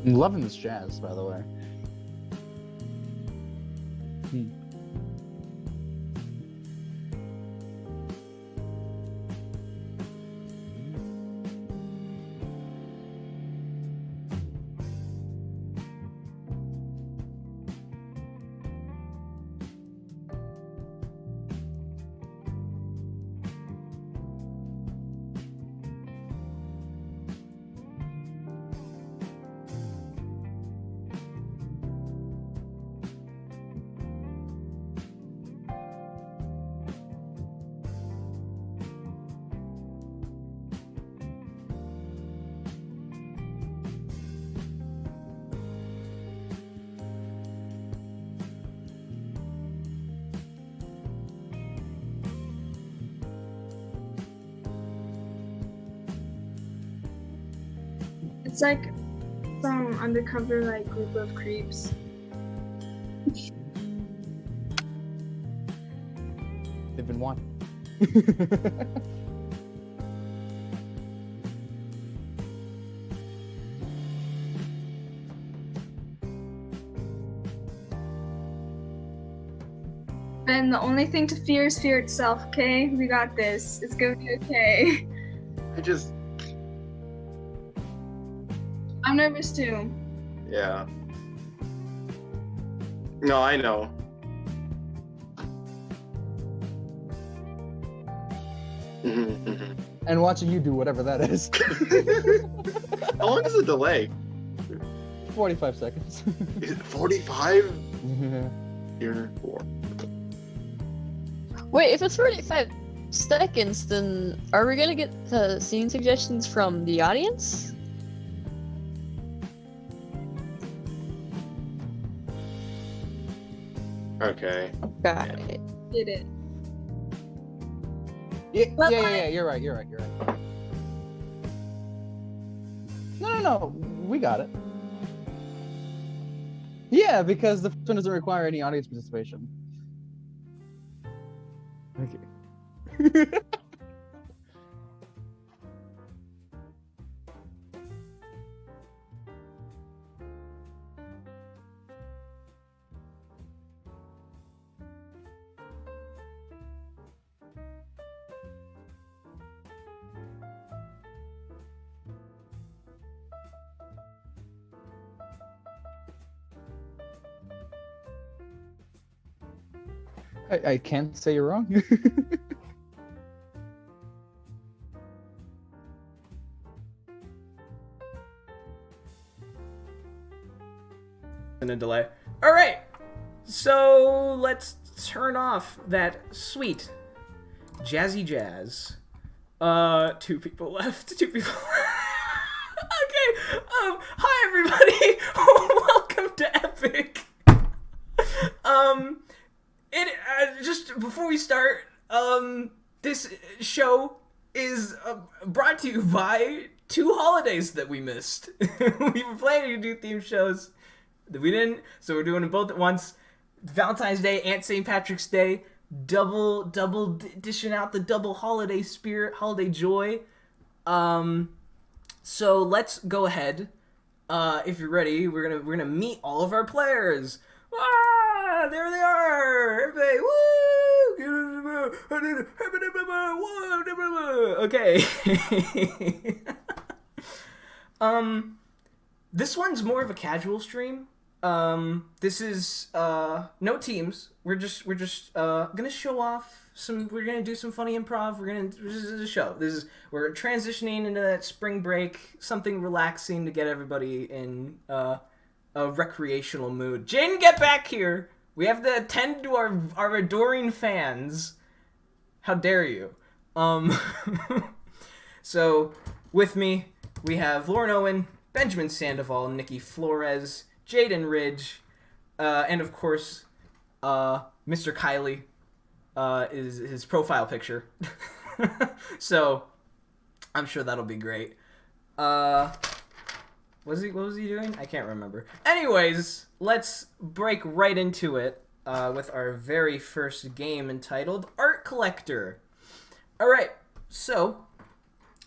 I'm loving this jazz, by the way. It's like some undercover like group of creeps. They've been wanting. And the only thing to fear is fear itself, okay? We got this. It's gonna be okay. I'm nervous too. Yeah. No, I know. And watching you do whatever that is. How long is the delay? 45 seconds. Is it 45? Here, 4. Wait, if it's 45 seconds, then are we gonna get scene suggestions from the audience? Okay. Got it. Did it. Yeah, you're right. No, we got it. Yeah, because the first one doesn't require any audience participation. Okay. I can't say you're wrong. And a delay. All right, so let's turn off that sweet jazzy jazz. 2 people left. 2 people. Okay. Hi everybody. Welcome to Epic. Just before we start, this show is brought to you by 2 holidays that we missed. We were planning to do theme shows that we didn't, so we're doing them both at once. Valentine's Day and St. Patrick's Day, double dishing out the double holiday spirit, holiday joy. So let's go ahead. If you're ready, we're gonna meet all of our players. Ah, there they are! Everybody, woo! Okay. This one's more of a casual stream. This is no teams. We're just gonna show off some. We're gonna do some funny improv. This is a show. We're transitioning into that spring break, something relaxing to get everybody in a recreational mood. Jaden, get back here. We have to attend to our adoring fans. How dare you? So with me we have Lauren Owen, Benjamin Sandoval, Nikki Flores, Jaden Ridge, and of course, Mr. Kiley is his profile picture. So, I'm sure that'll be great. What was he doing? I can't remember. Anyways, let's break right into it with our very first game entitled Art Collector. Alright, so,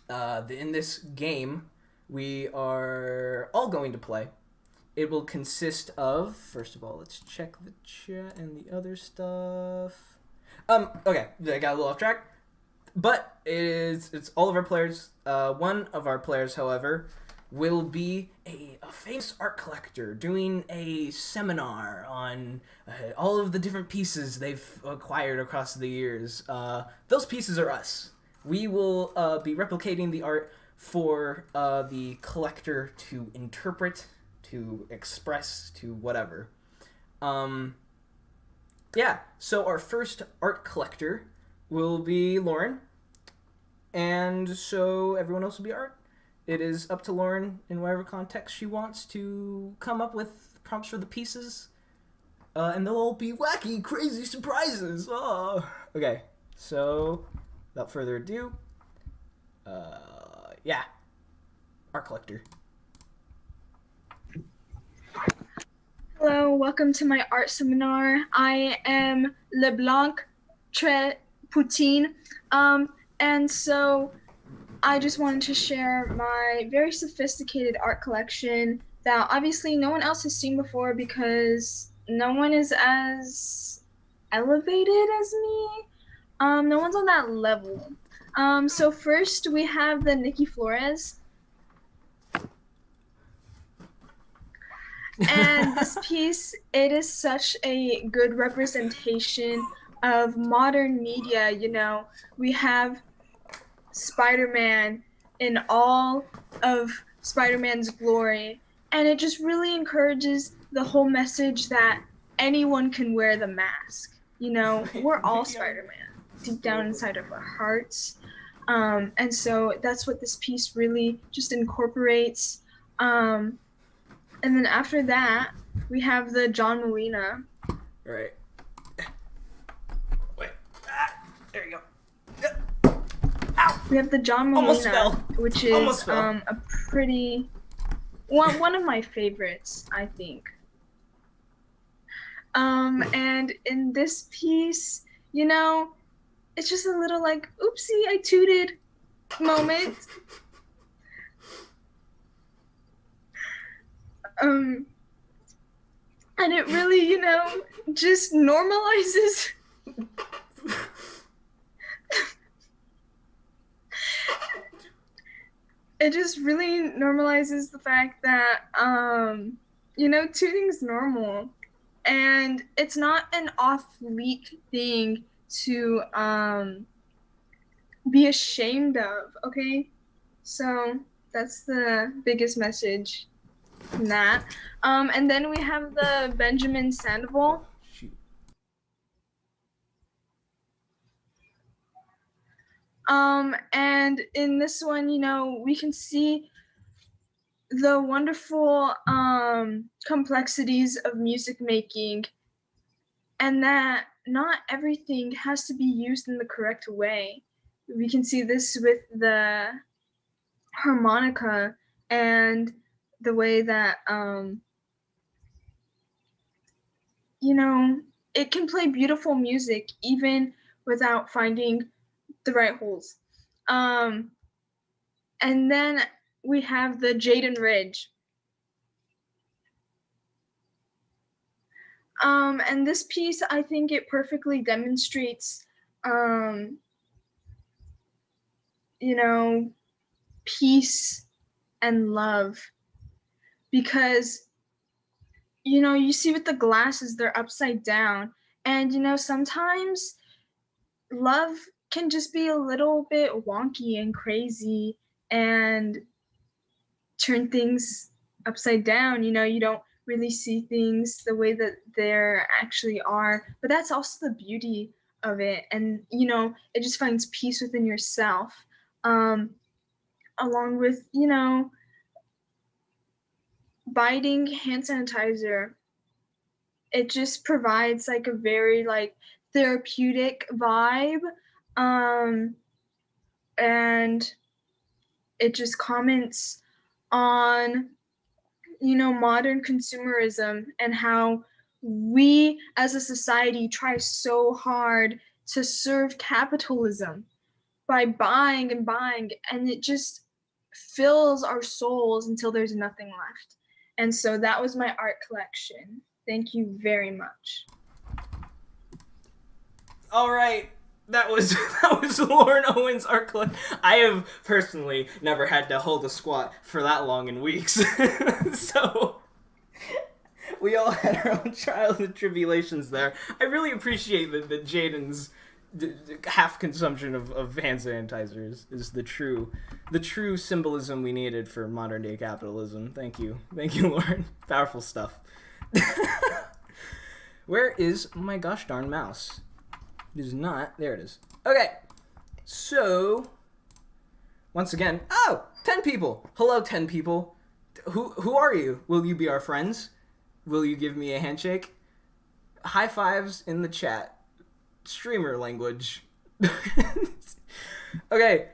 in this game, we are all going to play it will consist of, first of all, let's check the chat and the other stuff. Okay, I got a little off track. But it's all of our players. One of our players, however, will be a famous art collector doing a seminar on all of the different pieces they've acquired across the years. Those pieces are us. We will be replicating the art for the collector to interpret, to express, to whatever. Yeah, so our first art collector will be Lauren, and so everyone else will be art. It is up to Lauren, in whatever context she wants, to come up with prompts for the pieces, and they'll all be wacky, crazy surprises. Oh. Okay, so without further ado, yeah, art collector. Hello, welcome to my art seminar. I am LeBlanc Poutine, and so I just wanted to share my very sophisticated art collection that obviously no one else has seen before because no one is as elevated as me. No one's on that level. So first we have the Nikki Flores. And this piece, it is such a good representation of modern media. You know, we have Spider-Man in all of Spider-Man's glory, and it just really encourages the whole message that anyone can wear the mask. You know, we're all Spider-Man deep down inside of our hearts, and so that's what this piece really just incorporates. And then after that, we have the John Molina. All right. Wait. There you go. Ow. We have the John Molina, which is a pretty one of my favorites, I think. And in this piece, you know, it's just a little like, oopsie, I tooted moment. And it really, you know, just normalizes it just really normalizes the fact that, you know, tooting's normal. And it's not an off-leak thing to be ashamed of, okay? So that's the biggest message from that. And then we have the Benjamin Sandoval. And in this one, you know, we can see the wonderful complexities of music making, and that not everything has to be used in the correct way. We can see this with the harmonica and the way that, you know, it can play beautiful music even without finding the right holes. And then we have the Jaden Ridge. And this piece, I think it perfectly demonstrates, you know, peace and love. Because, you know, you see with the glasses, they're upside down. And, you know, sometimes love can just be a little bit wonky and crazy and turn things upside down. You know, you don't really see things the way that they actually are, but that's also the beauty of it. And, you know, it just finds peace within yourself, along with, you know, biting hand sanitizer. It just provides like a very like therapeutic vibe, and it just comments on, you know, modern consumerism and how we as a society try so hard to serve capitalism by buying and buying, and it just fills our souls until there's nothing left. And so that was my art collection. Thank you very much. All right. That was Lauren Owen's art collection. I have personally never had to hold a squat for that long in weeks. So we all had our own trials and tribulations there. I really appreciate that Jaden's half consumption of hand sanitizer is the true symbolism we needed for modern day capitalism. Thank you, Lauren. Powerful stuff. Where is my gosh darn mouse? It is not. There it is. Okay. So, once again, 10 people. Hello, 10 people. Who are you? Will you be our friends? Will you give me a handshake? High fives in the chat. Streamer language. Okay.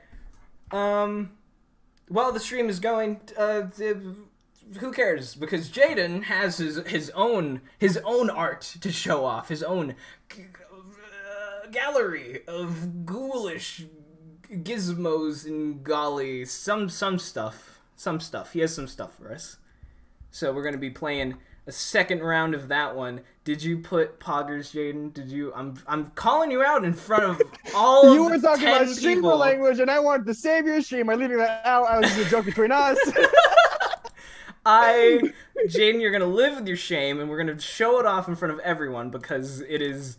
While the stream is going, who cares? Because Jaden has his own art to show off. His own gallery of ghoulish gizmos and golly, some stuff. He has some stuff for us. So we're gonna be playing a second round of that one. Did you put poggers, Jaden? Did you? I'm calling you out in front of all You of were the talking 10 about streamer people. language, and I wanted to save your stream by leaving that out. I was just a joke between us. Jaden, you're gonna live with your shame, and we're gonna show it off in front of everyone because it is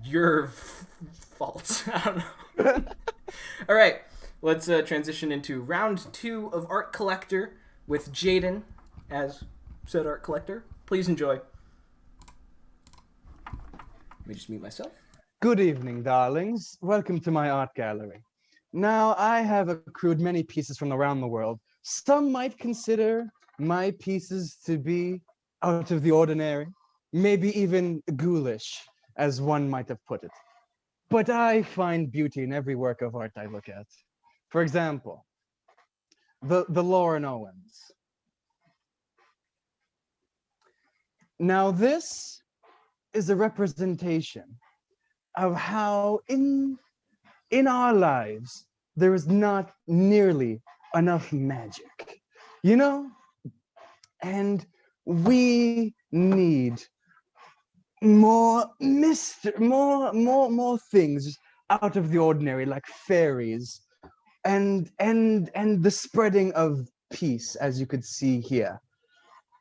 your fault. I don't know. All right, let's transition into round 2 of Art Collector with Jaden as said art collector. Please enjoy. Let me just mute myself. Good evening, darlings. Welcome to my art gallery. Now, I have accrued many pieces from around the world. Some might consider my pieces to be out of the ordinary, maybe even ghoulish, as one might have put it. But I find beauty in every work of art I look at. For example, the Lauren Owens. Now, this is a representation of how in our lives there is not nearly enough magic, you know? And we need more more things out of the ordinary, like fairies, and the spreading of peace, as you could see here.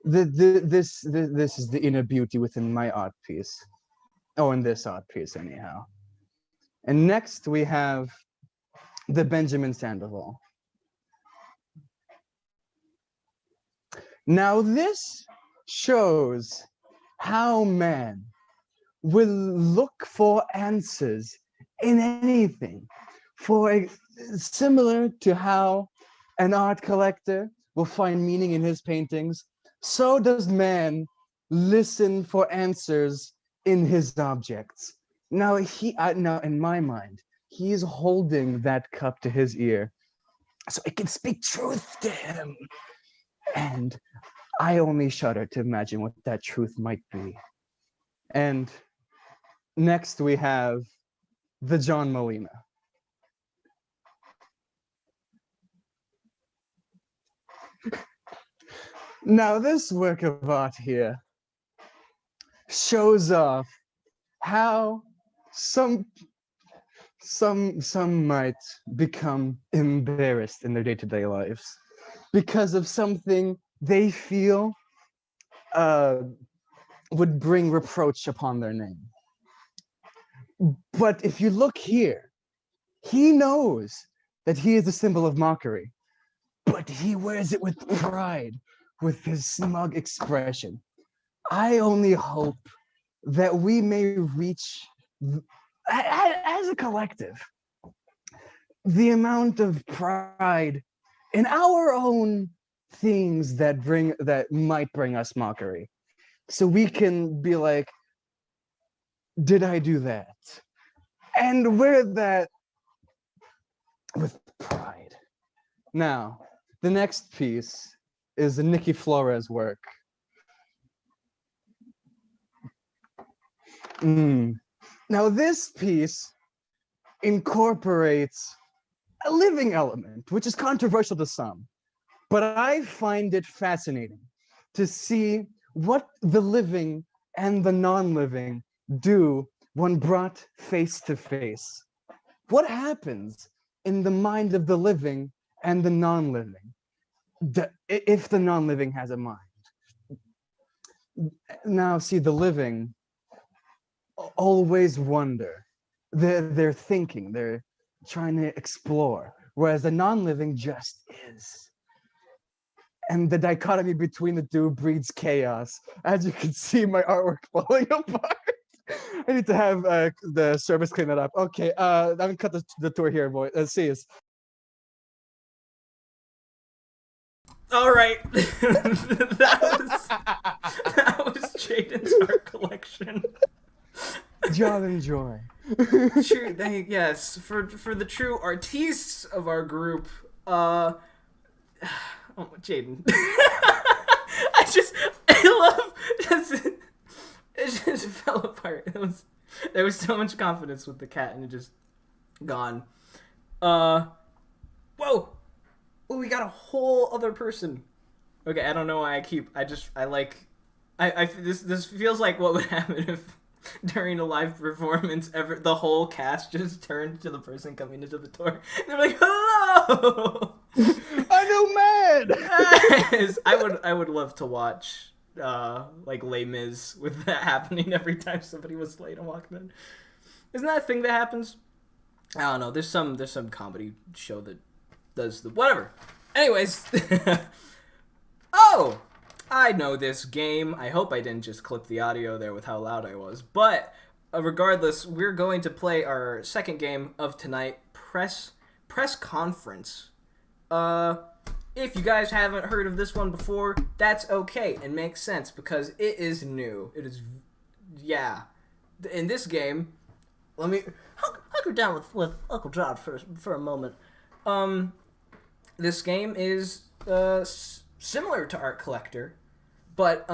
This is the inner beauty within my art piece. Oh, in this art piece, anyhow. And next we have the Benjamin Sandoval. Now this shows how man will look for answers in anything, similar to how an art collector will find meaning in his paintings. So does man listen for answers in his objects. Now, now in my mind, he is holding that cup to his ear so it can speak truth to him. And I only shudder to imagine what that truth might be. And next we have the John Molina. Now, this work of art here shows off how some might become embarrassed in their day-to-day lives because of something they feel would bring reproach upon their name. But if you look here, he knows that he is a symbol of mockery, but he wears it with pride, with his smug expression. I only hope that we may reach, as a collective, the amount of pride in our own things that might bring us mockery. So we can be like, did I do that? And wear that with pride. Now, the next piece is the Nikki Flores work. Now, this piece incorporates a living element, which is controversial to some, but I find it fascinating to see what the living and the non-living do when brought face to face. What happens in the mind of the living and the non-living, if the non-living has a mind? Now, see, the living always wonder. They're thinking, they're trying to explore, whereas the non-living just is. And the dichotomy between the two breeds chaos. As you can see, my artwork falling apart. I need to have the service clean that up. Okay, I'm gonna cut the tour here, boy. See you. All right, that was Jaden's art collection. Job and joy. True, yes, for the true artistes of our group, oh, Jaden. I love it just fell apart. There was so much confidence with the cat and it just gone. Whoa! Oh, we got a whole other person. Okay, I don't know why this feels like what would happen if during a live performance the whole cast just turned to the person coming into the door. And they're like, "Hello!" A new man! Yes, I would love to watch like Les Mis with that happening every time somebody was late and walked in. Isn't that a thing that happens? I don't know. There's some comedy show that does the whatever. Anyways, oh, I know this game. I hope I didn't just clip the audio there with how loud I was. But regardless, we're going to play our second game of tonight, Press Conference. If you guys haven't heard of this one before, that's okay. It makes sense because it is new. It is, yeah. In this game, let me hunker down with Uncle John for a moment. This game is similar to Art Collector, but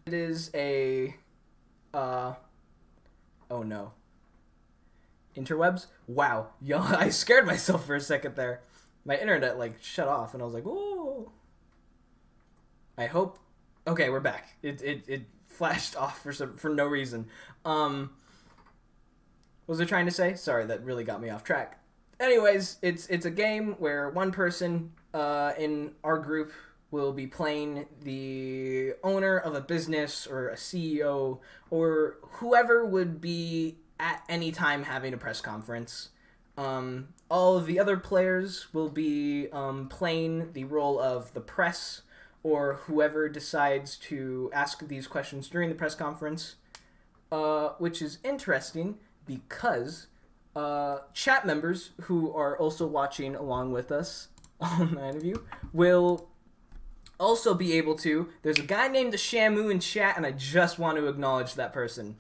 it is a oh no. Interwebs? Wow. Yo, I scared myself for a second there. My internet like shut off and I was like, "Whoa." I hope okay, we're back. It flashed off for no reason. What was I trying to say? Sorry, that really got me off track. Anyways, it's a game where one person in our group will be playing the owner of a business or a CEO or whoever would be at any time having a press conference. All of the other players will be playing the role of the press or whoever decides to ask these questions during the press conference, which is interesting because chat members who are also watching along with us, all 9 of you, will also be able to. There's a guy named the Shamu in chat, and I just want to acknowledge that person.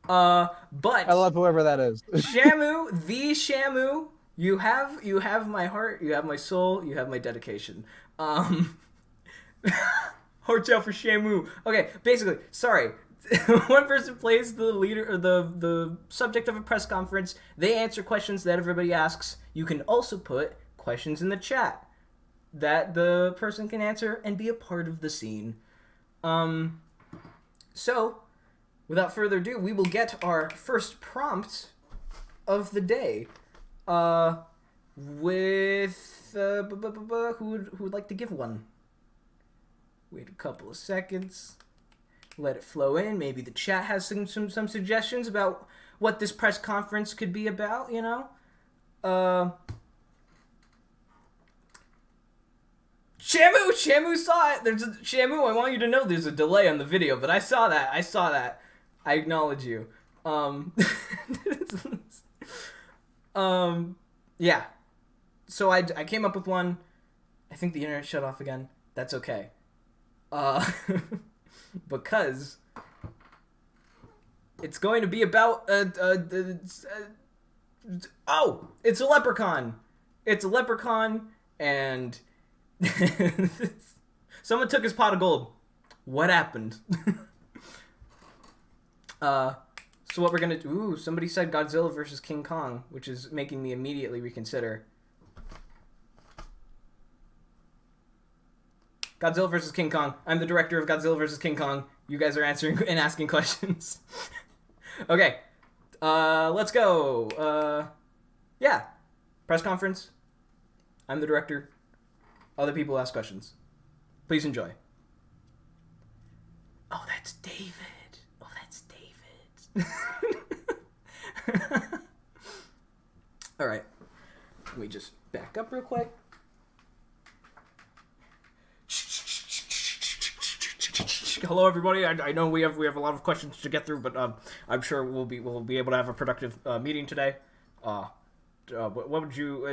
But I love whoever that is. Shamu, the Shamu, you have my heart, you have my soul, you have my dedication. Hearts out for Shamu. Okay, basically, sorry. One person plays the leader or the subject of a press conference. They answer questions that everybody asks. You can also put questions in the chat that the person can answer and be a part of the scene. So, without further ado, we will get our first prompt of the day. With who would like to give one? Wait a couple of seconds. Let it flow in. Maybe the chat has some suggestions about what this press conference could be about, you know? Shamu saw it! Shamu, I want you to know there's a delay on the video, but I saw that. I acknowledge you. Yeah. So I came up with one. I think the internet shut off again. That's okay. Because it's going to be about it's a leprechaun. It's a leprechaun and someone took his pot of gold. What happened? So what we're gonna do? Ooh, somebody said Godzilla versus King Kong, which is making me immediately reconsider. Godzilla vs. King Kong. I'm the director of Godzilla vs. King Kong. You guys are answering and asking questions. Okay. Let's go. Yeah. Press conference. I'm the director. Other people ask questions. Please enjoy. Oh, that's David. Oh, that's David. All right. Let me just back up real quick. Hello, everybody. I know we have a lot of questions to get through, but I'm sure we'll be able to have a productive meeting today. What would you?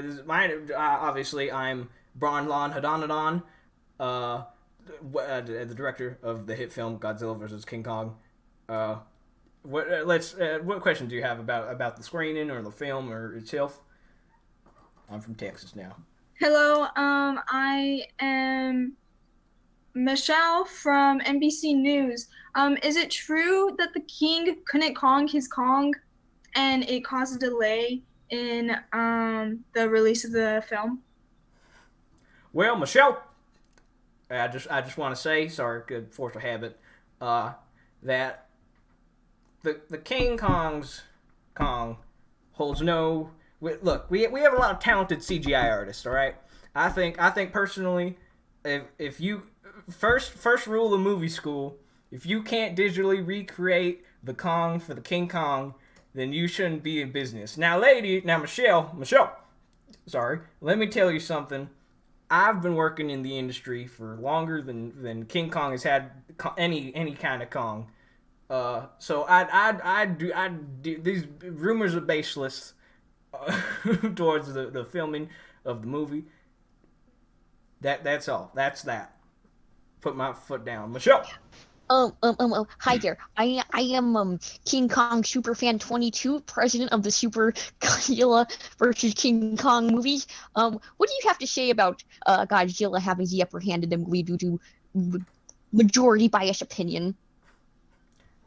Obviously, I'm Branlan Hadanadon, the director of the hit film Godzilla vs. King Kong. What questions do you have about the screening or the film or itself? I'm from Texas now. Hello, I am Michelle from NBC News. Is it true that the king couldn't Kong his Kong and it caused a delay in the release of the film? Well, Michelle, I just want to say, sorry, good force of habit, that the King Kong's Kong holds no. Look, we have a lot of talented CGI artists. All right, I think personally, if you first rule of movie school, if you can't digitally recreate the Kong for the King Kong, then you shouldn't be in business. Now, Michelle, sorry, let me tell you something. I've been working in the industry for longer than King Kong has had any kind of Kong. So I do these rumors are baseless towards the filming of the movie. That's all. That's that. Put my foot down, Michelle. Hi there. I am King Kong Superfan 22, president of the Super Godzilla vs. King Kong movies. What do you have to say about Godzilla having the upper hand in the movie due to majority bias opinion?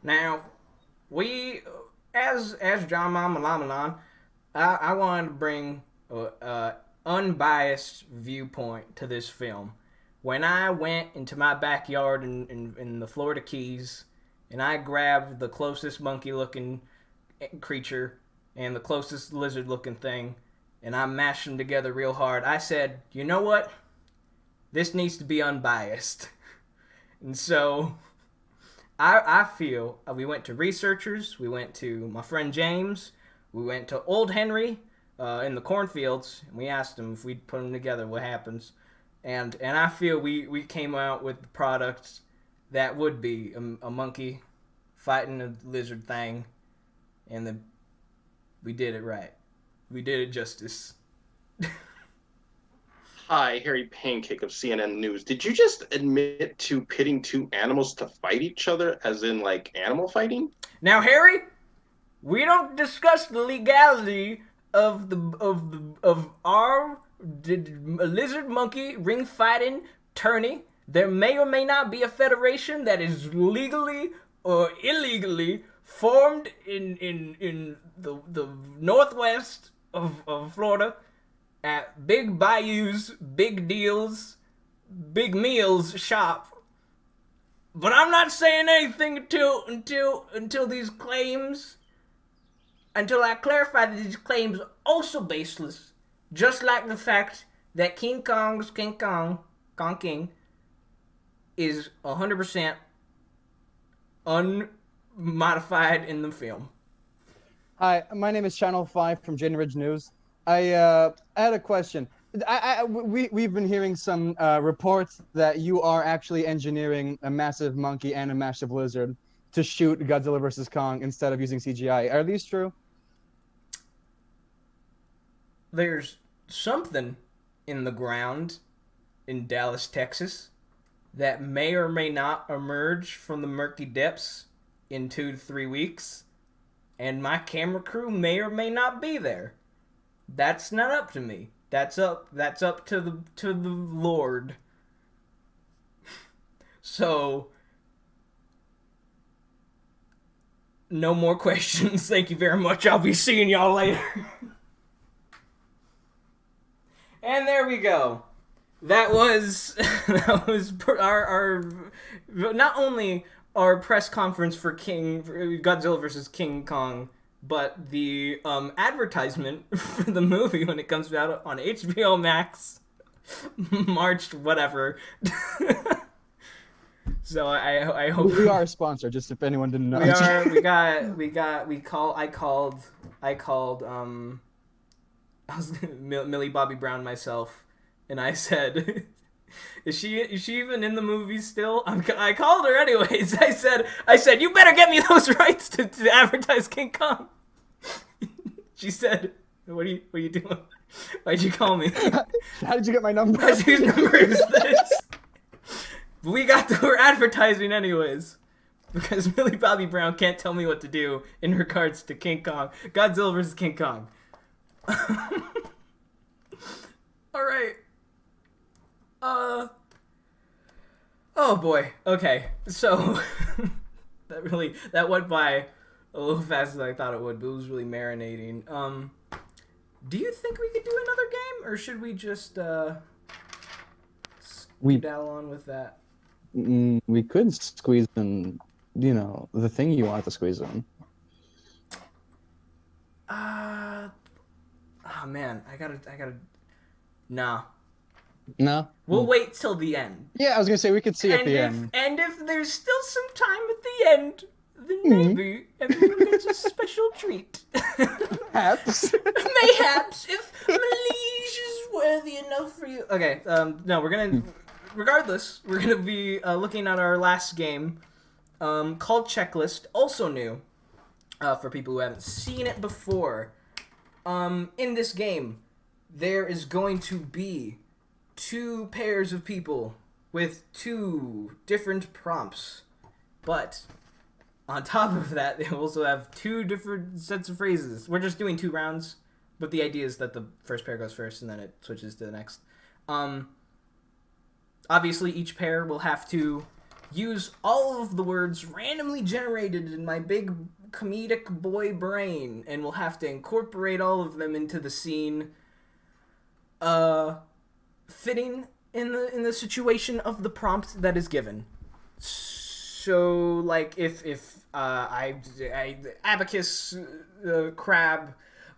Now, we, as John Mamalamalan, I wanted to bring an unbiased viewpoint to this film. When I went into my backyard in the Florida Keys, and I grabbed the closest monkey-looking creature and the closest lizard-looking thing, and I mashed them together real hard, I said, you know what? This needs to be unbiased. And so I feel we went to researchers, we went to my friend James, we went to Old Henry in the cornfields, and we asked him if we'd put them together, what happens. And I feel we came out with the product that would be a monkey fighting a lizard thing, and we did it right. We did it justice. Hi, Harry Pancake of CNN News. Did you just admit to pitting two animals to fight each other, as in like animal fighting? Now, Harry, we don't discuss the legality of our lizard monkey ring fighting tourney. There may or may not be a federation that is legally or illegally formed in the northwest of Florida at Big Bayous, Big Deals, Big Meals shop. But I'm not saying anything until these claims, until I clarify that these claims are also baseless. Just like the fact that King Kong's King Kong King, is 100% unmodified in the film. Hi, my name is Channel 5 from Jane Ridge News. I had a question. We've been hearing some reports that you are actually engineering a massive monkey and a massive lizard to shoot Godzilla vs. Kong instead of using CGI. Are these true? There's something in the ground in Dallas, Texas, that may or may not emerge from the murky depths in 2 to 3 weeks, and my camera crew may or may not be there. That's not up to me. That's up to the Lord. So, no more questions. Thank you very much. I'll be seeing y'all later. And there we go. that was our not only our press conference for Godzilla versus King Kong, but the advertisement for the movie when it comes out on HBO Max, March whatever. So I hope We are a sponsor, just if anyone didn't know. I called Millie Bobby Brown myself, and I said, is she even in the movie still? I called her anyways. I said you better get me those rights to advertise King Kong. She said, what are you doing? Why'd you call me? How did you get my number? Whose number is this? We're advertising anyways. Because Millie Bobby Brown can't tell me what to do in regards to King Kong. Godzilla vs. King Kong. Alright. Oh boy. Okay. So that went by a little faster than I thought it would, but it was really marinating. Do you think we could do another game, or should we just skedaddle on with that? We could squeeze in, the thing you want to squeeze in. Oh man, I gotta. Nah. No? We'll wait till the end. Yeah, I was gonna say we could see at the end. And if there's still some time at the end, then maybe everyone gets a special treat. Perhaps. Mayhaps, if Malige is worthy enough for you. Okay, no, regardless, we're gonna be looking at our last game, called Checklist, also new, for people who haven't seen it before. In this game, there is going to be 2 pairs of people with 2 different prompts, but on top of that, they also have 2 different sets of phrases. We're just doing 2 rounds, but the idea is that the first pair goes first and then it switches to the next. Obviously, each pair will have to use all of the words randomly generated in my big comedic boy brain, and we'll have to incorporate all of them into the scene, fitting in the situation of the prompt that is given. So, like, if I abacus, crab,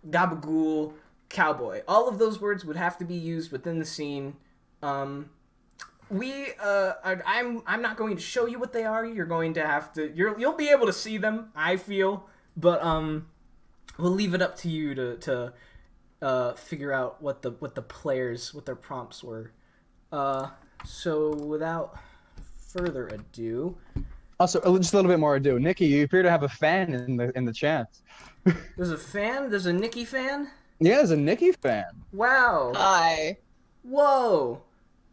gabagool, cowboy, all of those words would have to be used within the scene. I'm not going to show you what they are. You're going to have to. You'll be able to see them, I feel, but we'll leave it up to you to figure out what their prompts were. So without further ado. Also, just a little bit more ado. Nikki, you appear to have a fan in the chat. There's a fan. There's a Nikki fan. Yeah, there's a Nikki fan. Wow. Hi. Whoa.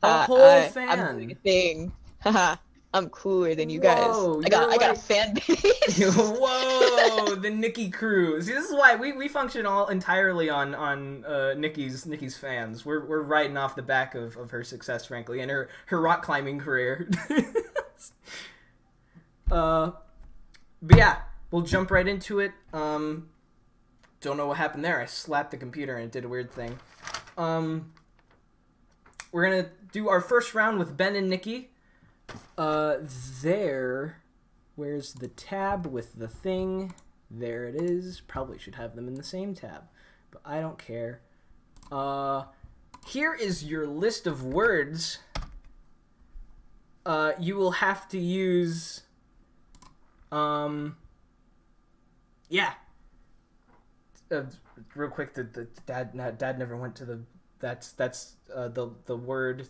A whole fan. I'm doing a thing. Haha. I'm cooler than you guys. Whoa, I got a fan base. Whoa, the Nikki crew. See, this is why we function all entirely on Nikki's fans. We're riding off the back of her success, frankly, and her rock climbing career. But yeah, we'll jump right into it. Don't know what happened there. I slapped the computer and it did a weird thing. We're gonna do our first round with Ben and Nikki. Where's the tab with the thing? There it is. Probably should have them in the same tab, but I don't care. Here is your list of words. You will have to use, yeah. Real quick, the dad never went to the. That's the word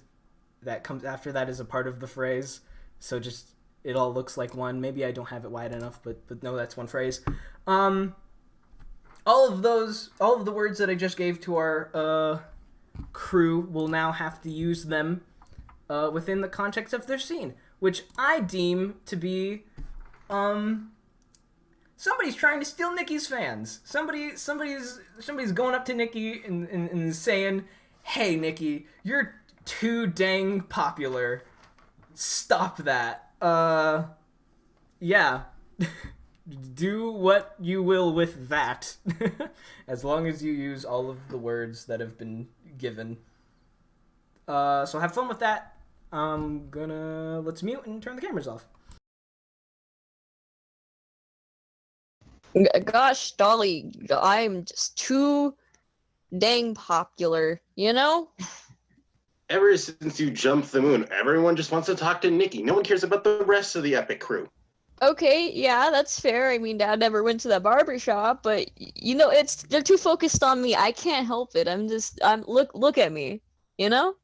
that comes after that is a part of the phrase. So just it all looks like one. Maybe I don't have it wide enough, but no, that's one phrase. All of the words that I just gave to our crew will now have to use them within the context of their scene, which I deem to be somebody's trying to steal Nikki's fans. Somebody's going up to Nikki and saying, "Hey, Nikki, you're too dang popular. Stop that." Yeah. Do what you will with that. As long as you use all of the words that have been given. So have fun with that. Let's mute and turn the cameras off. Gosh, Dolly, I'm just too dang popular, you know? Ever since you jumped the moon, everyone just wants to talk to Nikki. No one cares about the rest of the Epic crew. Okay, yeah, that's fair. I mean, Dad never went to the barber shop, but you know, they're too focused on me. I can't help it. I'm look at me, you know?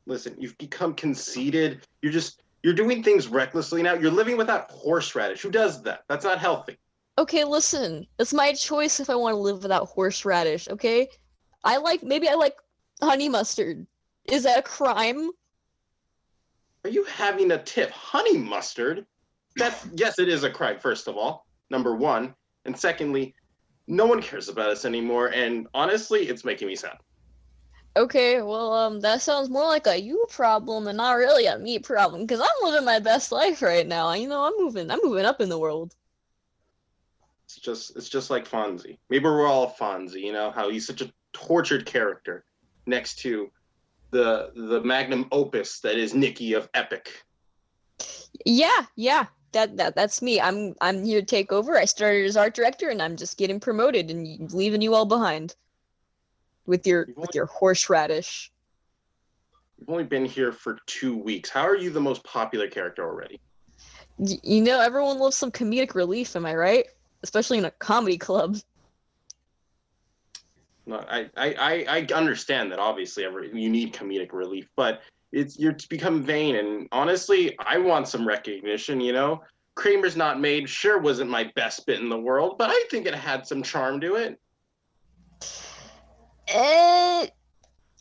Listen, you've become conceited. You're doing things recklessly now. You're living without horseradish. Who does that? That's not healthy. Okay, listen, it's my choice if I want to live without horseradish, okay? Maybe I like honey mustard. Is that a crime? Are you having a tip? Honey mustard? Yes, it is a crime, first of all, number one. And secondly, no one cares about us anymore. And honestly, it's making me sad. Okay, well, that sounds more like a you problem and not really a me problem, because I'm living my best life right now. You know, I'm moving up in the world. It's just like Fonzie. Maybe we're all Fonzie, you know, how he's such a tortured character next to the magnum opus that is Nikki of Epic. Yeah, that's me. I'm here to take over. I started as art director, and I'm just getting promoted and leaving you all behind with your horseradish. You've only been here for 2 weeks. How are you the most popular character already? You know, everyone loves some comedic relief, am I right? Especially in a comedy club. No, I understand that obviously you need comedic relief, but you're become vain. And honestly, I want some recognition. You know, Kramer's Not Made sure wasn't my best bit in the world, but I think it had some charm to it. I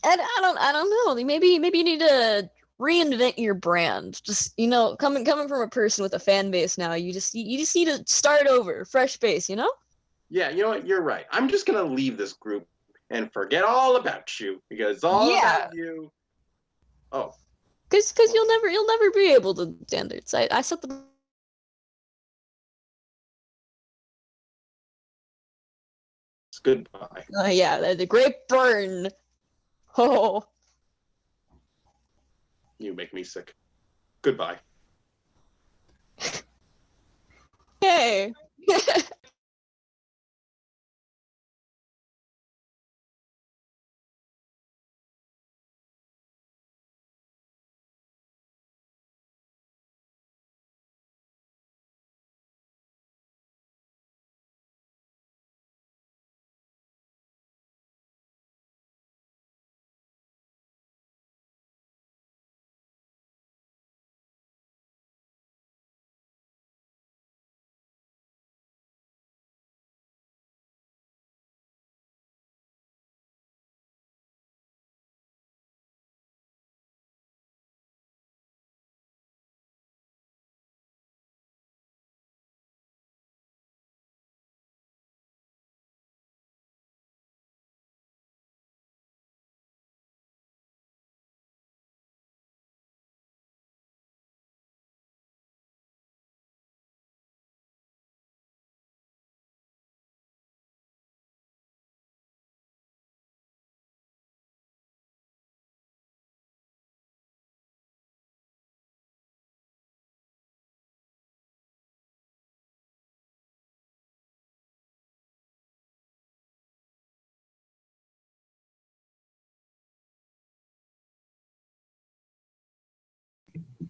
don't know. Maybe you need to reinvent your brand. Just, you know, coming from a person with a fan base now, you just need to start over, fresh base, you know? Yeah, you know what? You're right. I'm just gonna leave this group and forget all about you because it's all about you. Oh, Cause you'll never be able to standards. I set the goodbye. yeah, the great burn. Oh. You make me sick. Goodbye. Hey.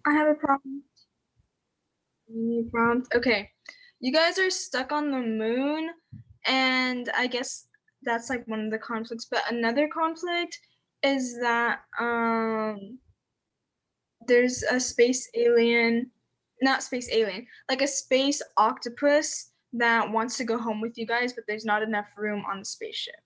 I have a problem. Any problems? Okay. You guys are stuck on the moon, and I guess that's like one of the conflicts. But another conflict is that there's a space alien, not space alien, like a space octopus that wants to go home with you guys, but there's not enough room on the spaceship.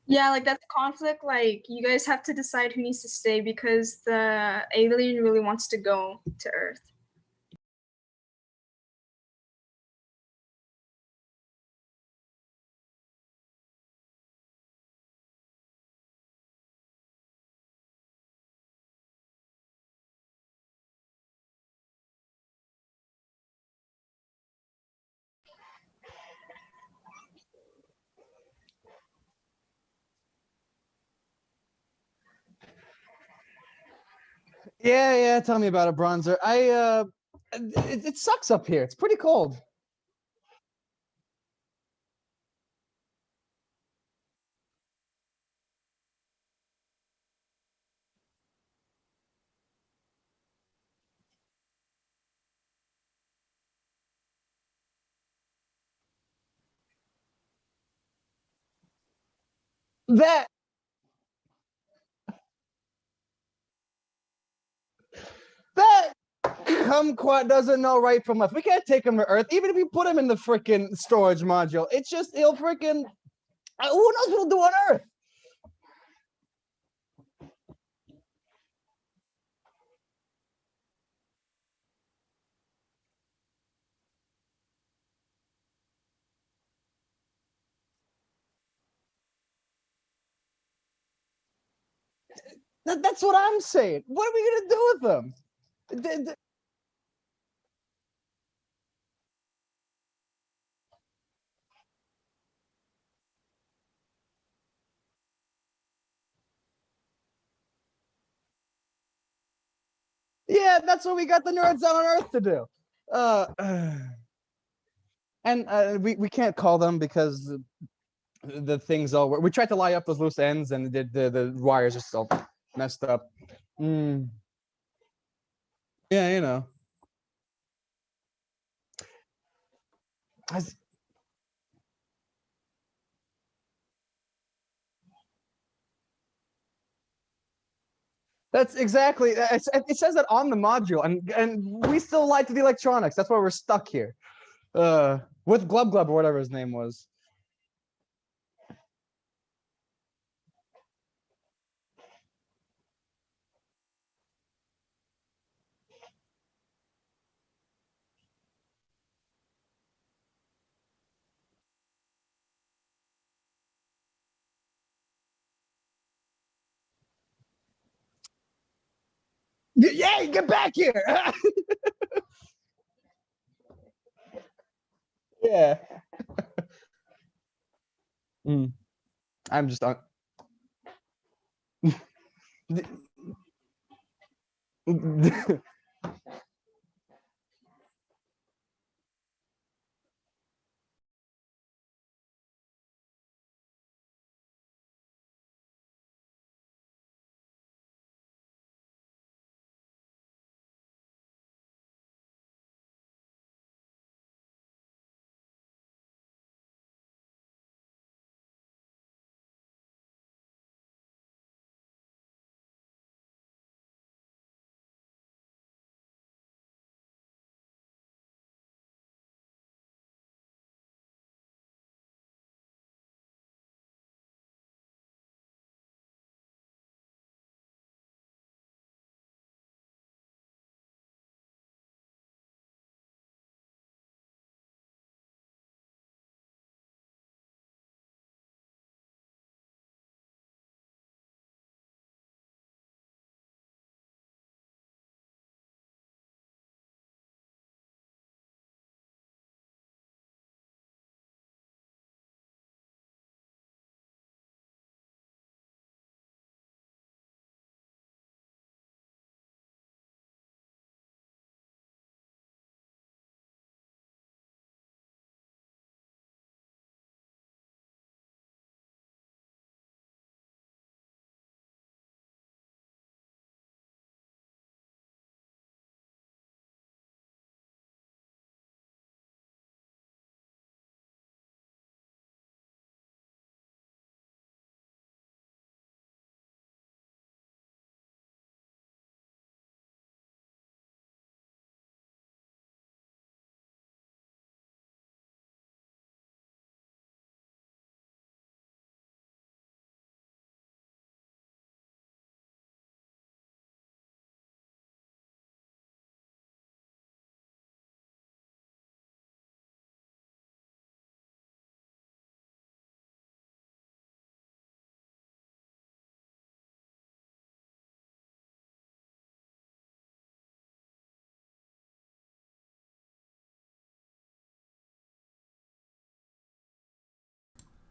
Yeah, like that's a conflict. Like you guys have to decide who needs to stay because the alien really wants to go to Earth. Yeah, tell me about it, Bronzer. It sucks up here. It's pretty cold. That that kumquat doesn't know right from left. We can't take him to Earth, even if we put him in the freaking storage module. It's just he'll freaking who knows what he'll do on Earth. That's what I'm saying. What are we gonna do with them? Yeah, that's what we got the nerds on Earth to do. Uh, and we can't call them because the things all work. We tried to lie up those loose ends, and the wires are still messed up. Yeah, you know. That's exactly. It says that on the module, and we still lied to the electronics. That's why we're stuck here. With Glub Glub or whatever his name was. Yeah, get back here. Yeah. I'm just on.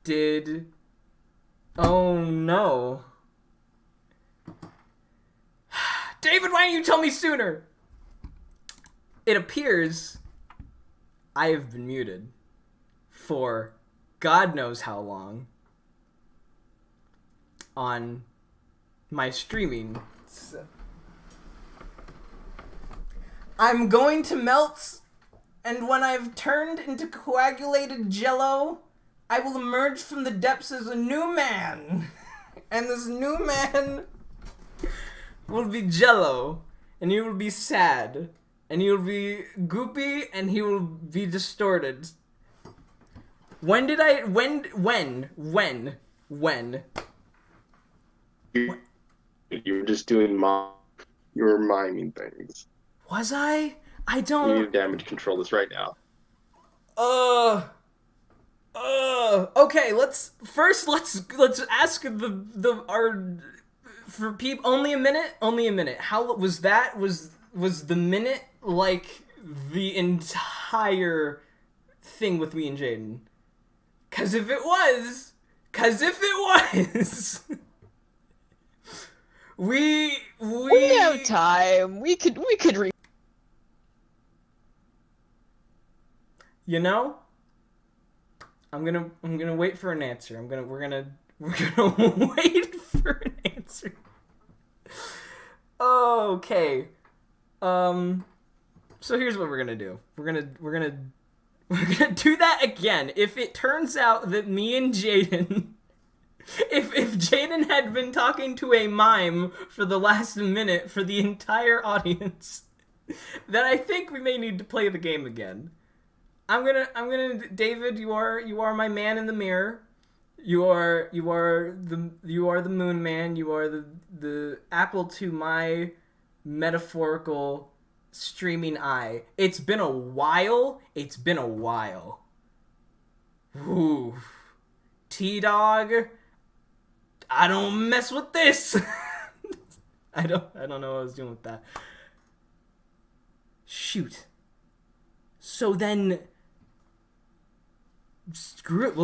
Did. Oh no. David, why didn't you tell me sooner? It appears I have been muted for God knows how long on my streaming. I'm going to melt, and when I've turned into coagulated jello, I will emerge from the depths as a new man. And this new man will be jello, and he will be sad, and he will be goopy, and he will be distorted. When? You were just doing you were miming things. Was I? I You don't... need to damage control this right now. Okay, let's ask our for people only a minute. How was that? Was the minute like the entire thing with me and Jaden? Cause if it was, we have time. We could You know, I'm gonna wait for an answer. We're gonna wait for an answer. Okay. So here's what we're gonna do. We're gonna do that again. If it turns out that me and Jaden, if Jaden had been talking to a mime for the last minute for the entire audience, then I think we may need to play the game again. I'm gonna David, you are my man in the mirror. You are the moon man. You are the apple to my metaphorical streaming eye. It's been a while. Ooh. T-Dog, I don't mess with this. I don't know what I was doing with that. Shoot. So then screw it.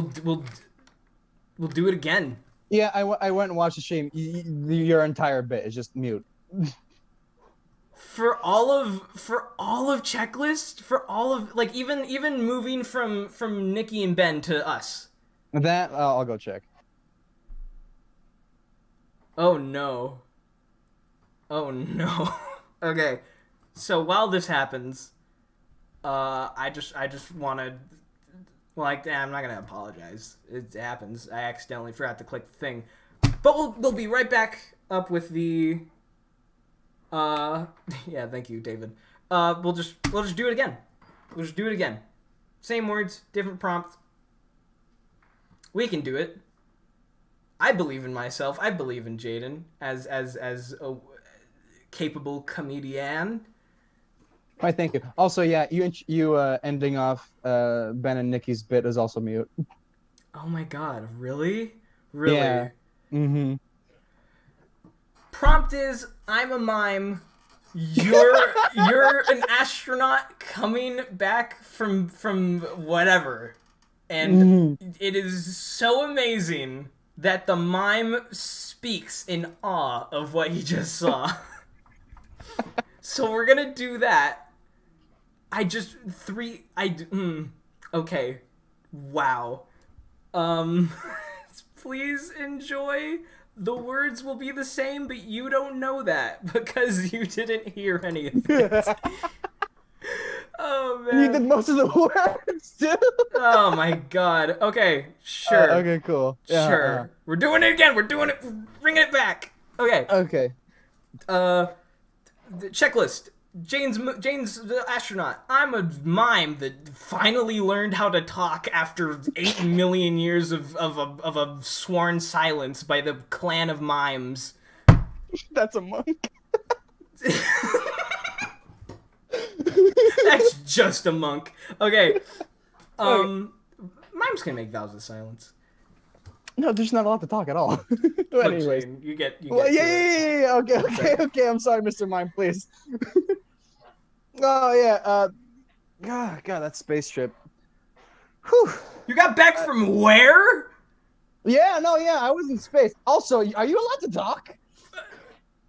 We'll do it again. Yeah, I went and watched the stream. Your entire bit is just mute. For all of checklist, for all of like even moving from Nikki and Ben to us. That I'll go check. Oh no. Okay. So while this happens, I just want to, like, I'm not gonna apologize. It happens. I accidentally forgot to click the thing, but we'll be right back up with the. Yeah, thank you, David. We'll just do it again. We'll just do it again. Same words, different prompt. We can do it. I believe in myself. I believe in Jaden as a capable comedian. Why, thank you. Also, yeah, you ending off Ben and Nikki's bit is also mute. Oh my god, really? Really? Yeah. Mm-hmm. Prompt is, I'm a mime. You're an astronaut coming back from whatever. And it is so amazing that the mime speaks in awe of what he just saw. So we're gonna do that. Okay. Wow. Please enjoy. The words will be the same, but you don't know that because you didn't hear any of it. Oh, man. You did most of the words, too. Oh, my God. Okay, sure. Okay, cool. Yeah, sure. We're doing it again. We're doing it. Bringing it back. Okay. Okay. The checklist. Jane's the astronaut. I'm a mime that finally learned how to talk after 8 million years of a sworn silence by the clan of mimes. That's a monk. That's just a monk. Okay. Mimes can make vows of silence. No, there's not allowed to talk at all. Look, Anyways. Jane, you get Well, to it. yeah. Okay. I'm sorry, Mr. Mime, please. Oh, yeah. God, that space trip. Whew. You got back from where? Yeah, I was in space. Also, are you allowed to talk?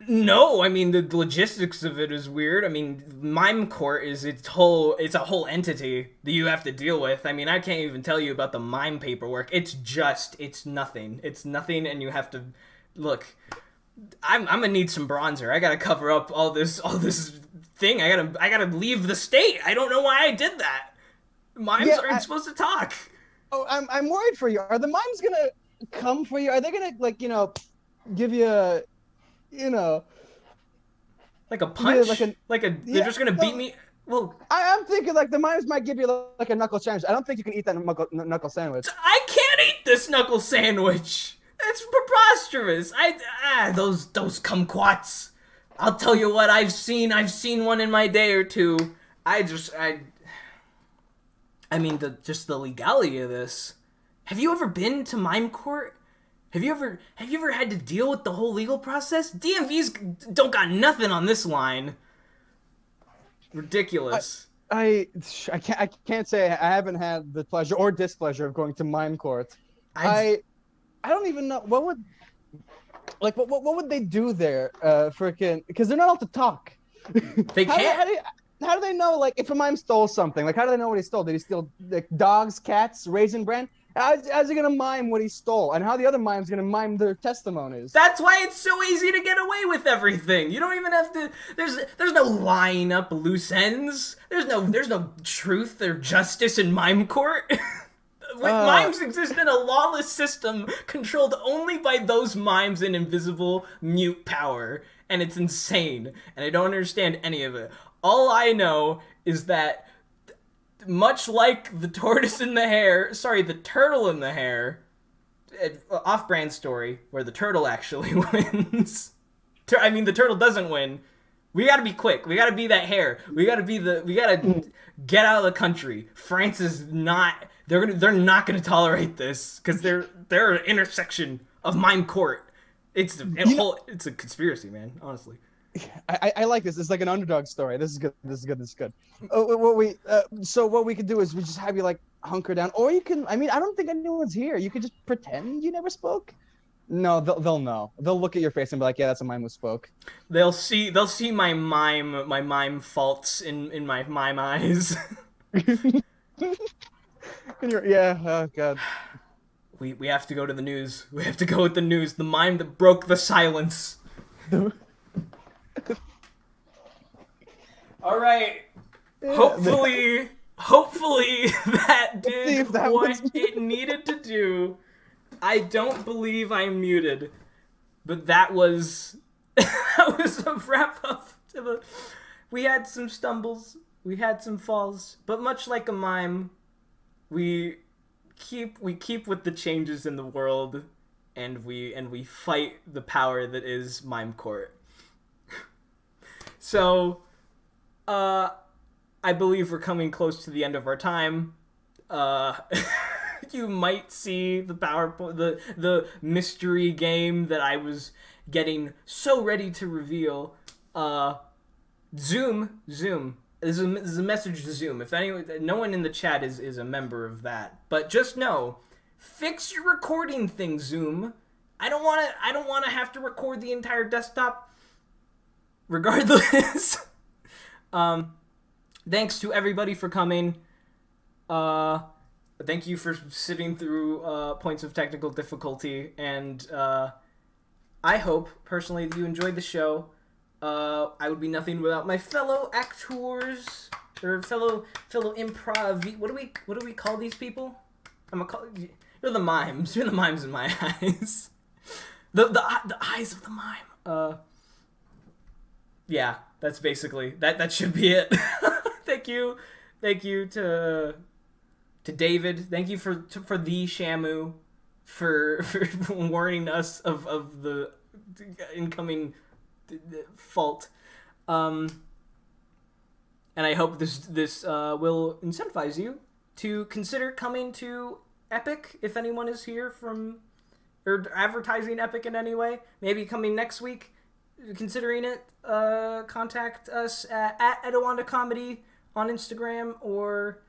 No, I mean the logistics of it is weird. I mean, Mime Court is it's a whole entity that you have to deal with. I mean, I can't even tell you about the mime paperwork. It's nothing. It's nothing, and you have to look. I'm gonna need some bronzer. I gotta cover up all this thing. I gotta leave the state. I don't know why I did that. Mimes aren't supposed to talk. Oh, I'm worried for you. Are the mimes gonna come for you? Are they gonna give you a, like a punch? They're just gonna beat no. me? Well, I'm thinking like the mimes might give you like a knuckle sandwich. I don't think you can eat that knuckle sandwich. I can't eat this knuckle sandwich. It's preposterous. Those kumquats. I'll tell you what, I've seen one in my day or two. I mean, the legality of this. Have you ever been to Mime Court? Have you ever had to deal with the whole legal process? DMV's don't got nothing on this line. Ridiculous. I can't say I haven't had the pleasure or displeasure of going to Mime Court. I don't even know what would they do there, because they're not allowed to talk. They can't. How do they know, like, if a mime stole something? Like, how do they know what he stole? Did he steal, like, dogs, cats, Raisin Bran? How's he gonna mime what he stole? And how are the other mimes gonna mime their testimonies? That's why it's so easy to get away with everything. You don't even have to. There's no lying up loose ends. There's no truth or justice in Mime Court. Mimes exist in a lawless system controlled only by those mimes in invisible mute power, and it's insane. And I don't understand any of it. All I know is that, much like the tortoise in the hare, the turtle in the hare, off-brand story, where the turtle actually wins. I mean, the turtle doesn't win. We gotta be quick. We gotta be that hare. We gotta get out of the country. France is not, they're not gonna tolerate this, because they're an intersection of Mime Court. It's a conspiracy, man, honestly. I like this. It's like an underdog story. This is good. So what we could do is we just have you like hunker down, or you can. I mean, I don't think anyone's here. You could just pretend you never spoke. No, they'll know. They'll look at your face and be like, "Yeah, that's a mime who spoke." They'll see my mime faults in my mime eyes. Oh god. We have to go to the news. We have to go with the news. The mime that broke the silence. All right. Hopefully that did what it needed to do. I don't believe I'm muted, but that was a wrap up to the. We had some stumbles, we had some falls, but much like a mime, we keep with the changes in the world, and we fight the power that is Mime Court. So, I believe we're coming close to the end of our time. You might see the mystery game that I was getting so ready to reveal. Zoom. This is a message to Zoom. If anyone, no one in the chat is a member of that, but just know, fix your recording thing, Zoom. I don't want to have to record the entire desktop. Regardless, thanks to everybody for coming. Thank you for sitting through points of technical difficulty, and I hope personally that you enjoyed the show. I would be nothing without my fellow actors or fellow improv. What do we call these people? You're the mimes. You're the mimes in my eyes. The eyes of the mime. Yeah, that's basically that should be it. Thank you to David. Thank you for the Shamu for warning us of the incoming fault. And I hope this will incentivize you to consider coming to Epic if anyone is here from or advertising Epic in any way. Maybe coming next week. Considering it, contact us at Edawanda Comedy on Instagram, or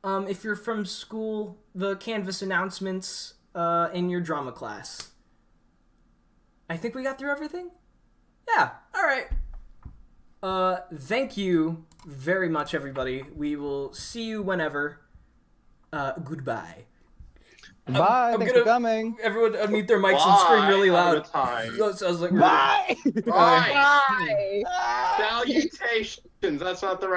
if you're from school, the Canvas announcements in your drama class. I think we got through everything. Yeah. All right. Thank you very much, everybody. We will see you whenever. Goodbye. Bye. I'm Thanks gonna- for coming. Everyone unmute their mics and scream really Bye. loud. Time. So I was like, Bye. Bye. Bye. Salutations. That's not the right